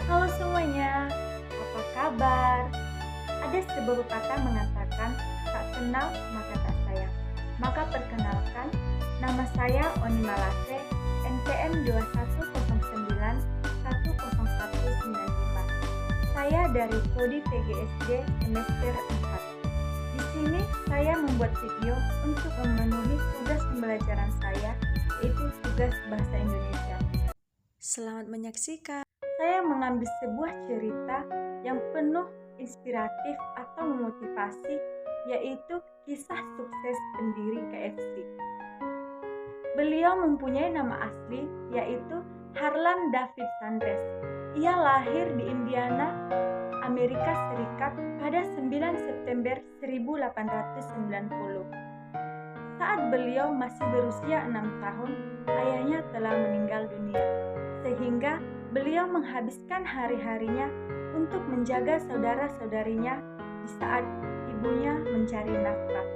Halo semuanya, apa kabar? Ada sebuah kata mengatakan, tak kenal maka tak sayang. Maka perkenalkan, nama saya Oni Malase, NPM 2109101195. Saya dari Prodi PGSD semester 4. Di sini saya membuat video untuk memenuhi tugas pembelajaran saya, yaitu tugas bahasa Indonesia. Selamat menyaksikan. Saya mengambil sebuah cerita yang penuh inspiratif atau memotivasi, yaitu kisah sukses pendiri KFC. Beliau mempunyai nama asli yaitu Harlan David Sanders. Ia lahir di Indiana, Amerika Serikat pada 9 September 1890. Saat beliau masih berusia 6 tahun, ayahnya telah meninggal dunia, sehingga beliau menghabiskan hari-harinya untuk menjaga saudara-saudarinya di saat ibunya mencari nafkah.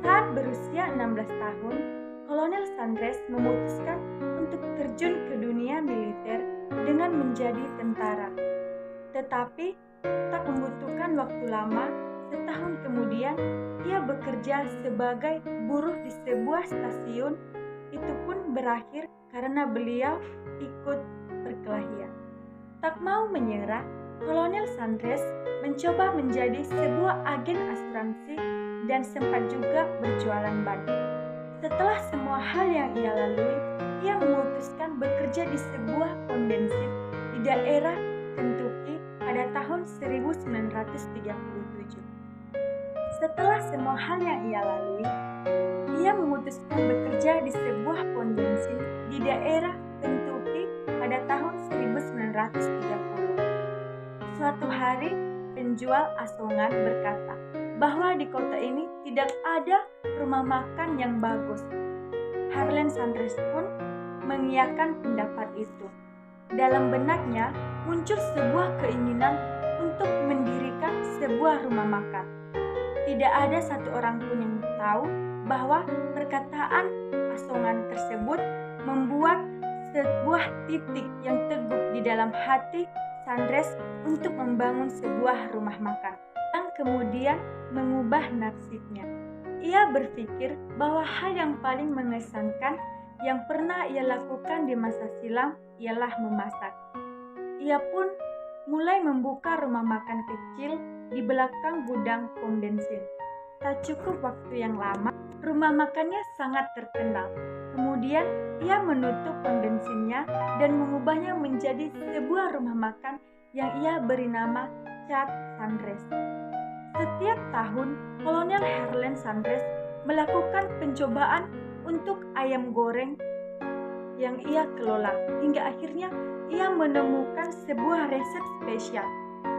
Saat berusia 16 tahun, Kolonel Sanders memutuskan untuk terjun ke dunia militer dengan menjadi tentara. Tetapi tak membutuhkan waktu lama, setahun kemudian ia bekerja sebagai buruh di sebuah stasiun. Itu pun berakhir karena beliau ikut perkelahian. Tak mau menyerah, Kolonel Sanders mencoba menjadi sebuah agen asuransi dan sempat juga berjualan ban. Setelah semua hal yang ia lalui, ia memutuskan bekerja di sebuah pom bensin di daerah Kentucky pada tahun 1937. Setelah semua hal yang ia lalui, ia memutuskan bekerja di sebuah pom bensin di daerah Kentucky pada tahun 1930. Suatu hari, penjual asongan berkata bahwa di kota ini tidak ada rumah makan yang bagus. Harlan Sanders pun mengiyakan pendapat itu. Dalam benaknya muncul sebuah keinginan untuk mendirikan sebuah rumah makan. Tidak ada satu orang pun yang tahu bahwa perkataan asongan tersebut membuat sebuah titik yang teguh di dalam hati Sanders untuk membangun sebuah rumah makan yang kemudian mengubah nasibnya. Ia berpikir bahwa hal yang paling mengesankan yang pernah ia lakukan di masa silam ialah memasak. Ia pun mulai membuka rumah makan kecil di belakang gudang pom bensin. Tak cukup waktu yang lama, rumah makannya sangat terkenal. Kemudian ia menutup pom bensinnya dan mengubahnya menjadi sebuah rumah makan yang ia beri nama Chad Sanders. Setiap tahun, Kolonel Harlan Sanders melakukan pencobaan untuk ayam goreng yang ia kelola, hingga akhirnya ia menemukan sebuah resep spesial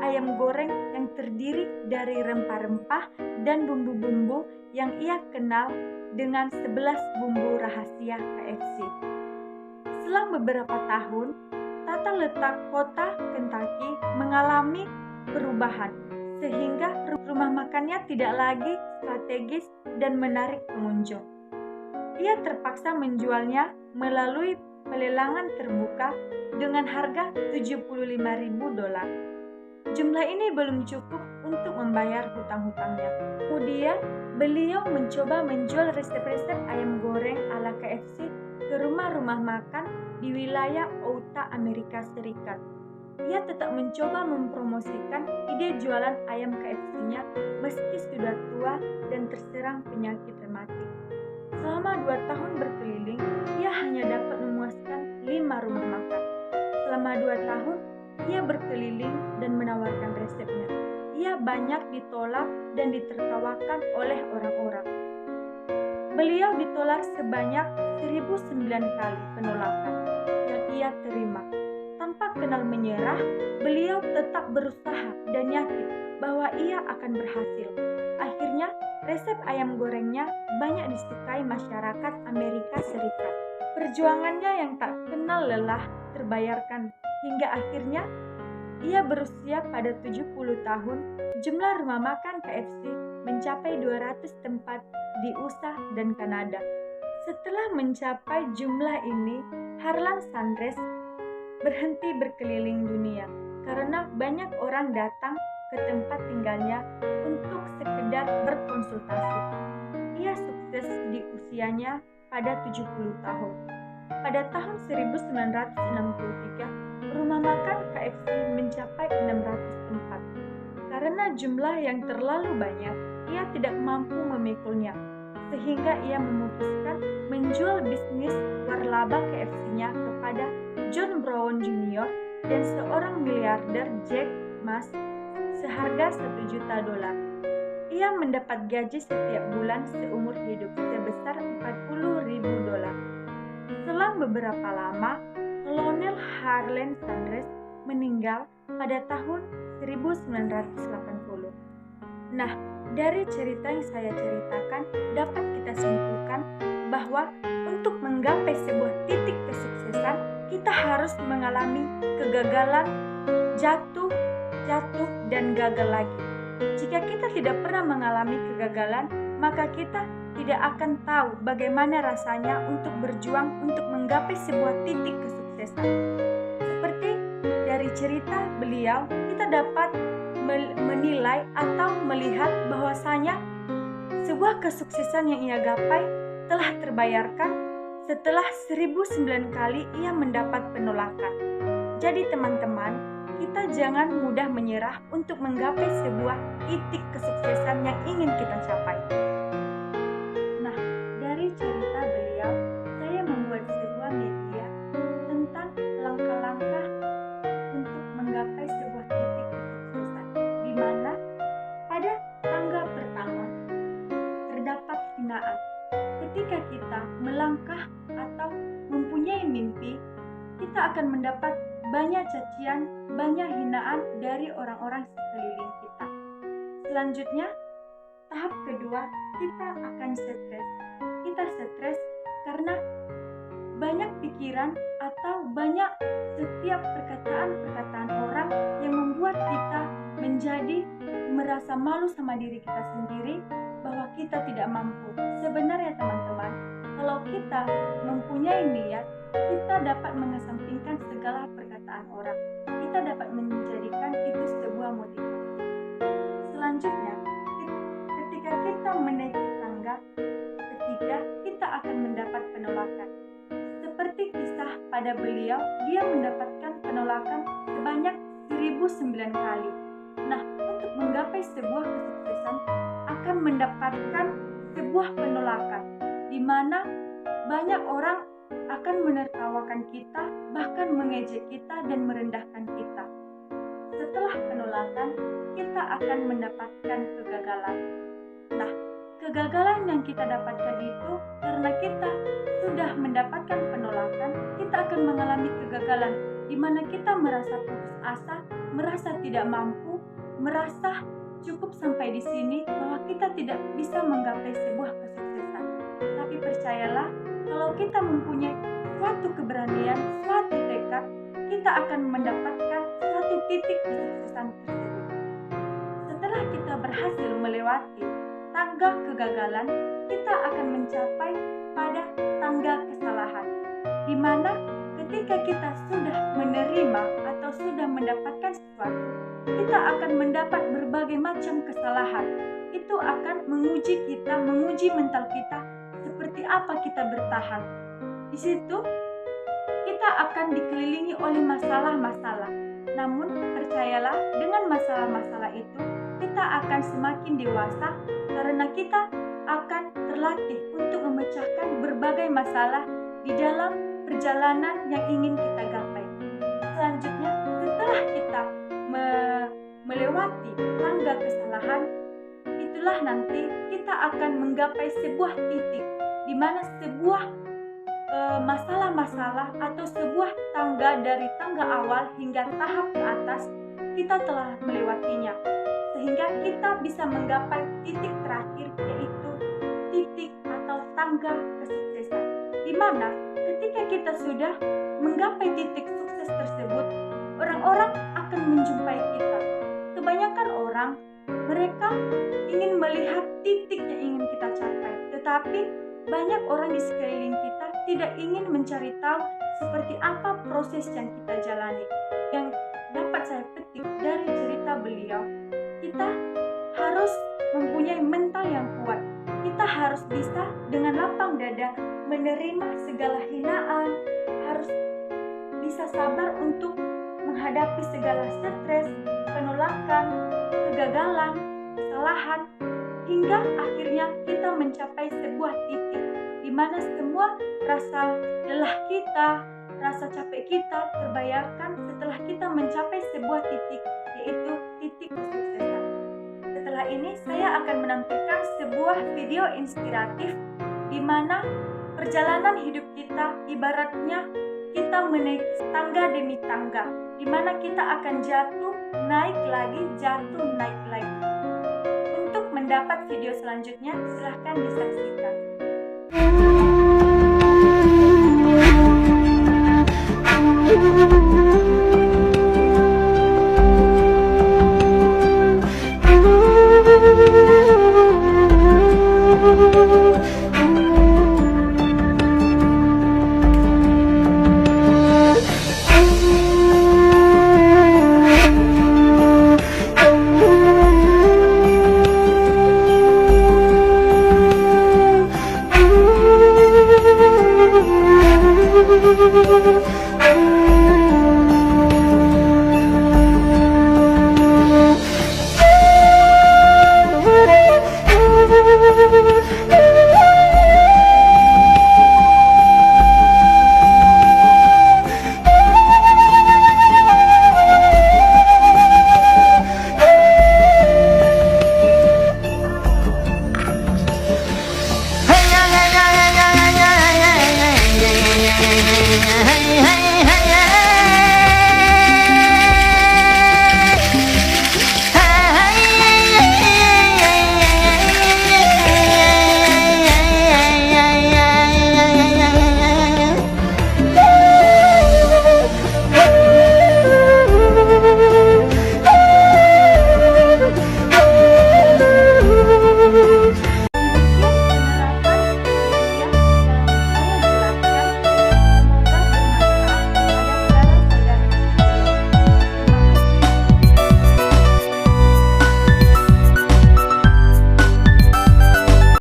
ayam goreng yang terdiri dari rempah-rempah dan bumbu-bumbu yang ia kenal dengan 11 bumbu rahasia KFC. Selang beberapa tahun, tata letak kota Kentucky mengalami perubahan, sehingga rumah makannya tidak lagi strategis dan menarik pengunjung. Ia terpaksa menjualnya melalui pelelangan terbuka dengan harga $75.000. Jumlah ini belum cukup untuk membayar hutang-hutangnya. Kemudian, beliau mencoba menjual resep-resep ayam goreng ala KFC ke rumah-rumah makan di wilayah Utah, Amerika Serikat. Ia tetap mencoba mempromosikan ide jualan ayam KFC-nya meski sudah tua dan terserang penyakit rematik. Selama 2 tahun berkeliling, ia hanya dapat memuaskan 5 rumah makan. Selama 2 tahun, ia berkeliling dan menawarkan resepnya. Ia banyak ditolak dan ditertawakan oleh orang-orang. Beliau ditolak sebanyak 1009 kali penolakan yang ia terima. Tanpa kenal menyerah, beliau tetap berusaha dan yakin bahwa ia akan berhasil. Akhirnya, resep ayam gorengnya banyak disukai masyarakat Amerika Serikat. Perjuangannya yang tak kenal lelah terbayarkan hingga akhirnya ia berusia pada 70 tahun. Jumlah rumah makan KFC mencapai 200 tempat di USA dan Kanada. Setelah mencapai jumlah ini, Harlan Sanders berhenti berkeliling dunia. karena banyak orang datang ke tempat tinggalnya untuk sekedar berkonsultasi. Ia sukses di usianya pada 70 tahun. Pada tahun 1963, rumah makan KFC mencapai 604. Karena jumlah yang terlalu banyak, ia tidak mampu memikulnya, sehingga ia memutuskan menjual bisnis warlaba KFC-nya kepada John Brown Jr. dan seorang miliarder Jack Ma seharga $1 juta. Ia mendapat gaji setiap bulan seumur hidup sebesar $40.000. Selang beberapa lama, Kolonel Harlan Sanders meninggal pada tahun 1980. Nah, dari cerita yang saya ceritakan dapat kita simpulkan bahwa untuk menggapai sebuah titik kesuksesan, kita harus mengalami kegagalan, jatuh, dan gagal lagi. Jika kita tidak pernah mengalami kegagalan, maka kita tidak akan tahu bagaimana rasanya untuk berjuang untuk menggapai sebuah titik kesuksesan. Seperti dari cerita beliau, kita dapat menilai atau melihat bahwasanya sebuah kesuksesan yang ia gapai telah terbayarkan setelah 1009 kali ia mendapat penolakan. Jadi teman-teman, kita jangan mudah menyerah untuk menggapai sebuah titik kesuksesan yang ingin kita capai. Nah, dari cerita beliau, saya membuat sebuah media tentang langkah-langkah untuk menggapai sebuah titik kesuksesan, di mana pada tangga pertama terdapat hinaan. Ketika kita melangkah atau mempunyai mimpi, kita akan mendapat banyak cacian, banyak hinaan dari orang-orang sekeliling kita. Selanjutnya, tahap kedua, kita akan stres. Kita stres karena banyak pikiran atau banyak setiap perkataan-perkataan orang yang membuat kita menjadi merasa malu sama diri kita sendiri bahwa kita tidak mampu. Sebenarnya teman-teman, kalau kita mempunyai niat, kita dapat mengesampingkan segala perkataan orang. Kita dapat menjadikan itu sebuah motivasi. Selanjutnya, ketika kita menaiki tangga ketiga, kita akan mendapat penolakan. Seperti kisah pada beliau, dia mendapatkan penolakan sebanyak 1009 kali. Nah, untuk menggapai sebuah kesuksesan akan mendapatkan sebuah penolakan, di mana banyak orang akan menertawakan kita, bahkan mengejek kita dan merendahkan kita. Setelah penolakan, kita akan mendapatkan kegagalan. Nah, kegagalan yang kita dapatkan itu karena kita sudah mendapatkan penolakan, kita akan mengalami kegagalan, di mana kita merasa putus asa, merasa tidak mampu, merasa cukup sampai di sini, bahwa kita tidak bisa menggapai sebuah kesuksesan. Tapi percayalah, kalau kita mempunyai suatu keberanian, suatu tekad, kita akan mendapatkan suatu titik kesuksesan tersebut. Setelah kita berhasil melewati tangga kegagalan, kita akan mencapai pada tangga kesalahan, di mana ketika kita sudah menerima atau sudah mendapatkan sesuatu, kita akan mendapat berbagai macam kesalahan. Itu akan menguji kita, menguji mental kita, seperti apa kita bertahan. Di situ kita akan dikelilingi oleh masalah-masalah. Namun percayalah, dengan masalah-masalah itu kita akan semakin dewasa karena kita akan terlatih untuk memecahkan berbagai masalah di dalam perjalanan yang ingin kita gapai. Selanjutnya, setelah kita melewati tangga kesalahan, itulah nanti kita akan menggapai sebuah titik di mana sebuah masalah-masalah atau sebuah tangga dari tangga awal hingga tahap ke atas kita telah melewatinya, sehingga kita bisa menggapai titik terakhir, yaitu titik atau tangga kesuksesan, di mana ketika kita sudah menggapai titik sukses tersebut, orang-orang akan menjumpai kita. Kebanyakan orang, mereka ingin melihat titik yang ingin kita capai, tetapi banyak orang di sekeliling kita tidak ingin mencari tahu seperti apa proses yang kita jalani. Yang dapat saya pada menerima segala hinaan, harus bisa sabar untuk menghadapi segala stres, penolakan, kegagalan, kesalahan, hingga akhirnya kita mencapai sebuah titik di mana semua rasa lelah kita, rasa capek kita terbayarkan setelah kita mencapai sebuah titik, yaitu titik kesuksesan. Setelah ini saya akan menampilkan sebuah video inspiratif di mana perjalanan hidup kita ibaratnya kita menaiki tangga demi tangga, di mana kita akan jatuh, naik lagi, jatuh, naik lagi. Untuk mendapat video selanjutnya, silahkan disaksikan.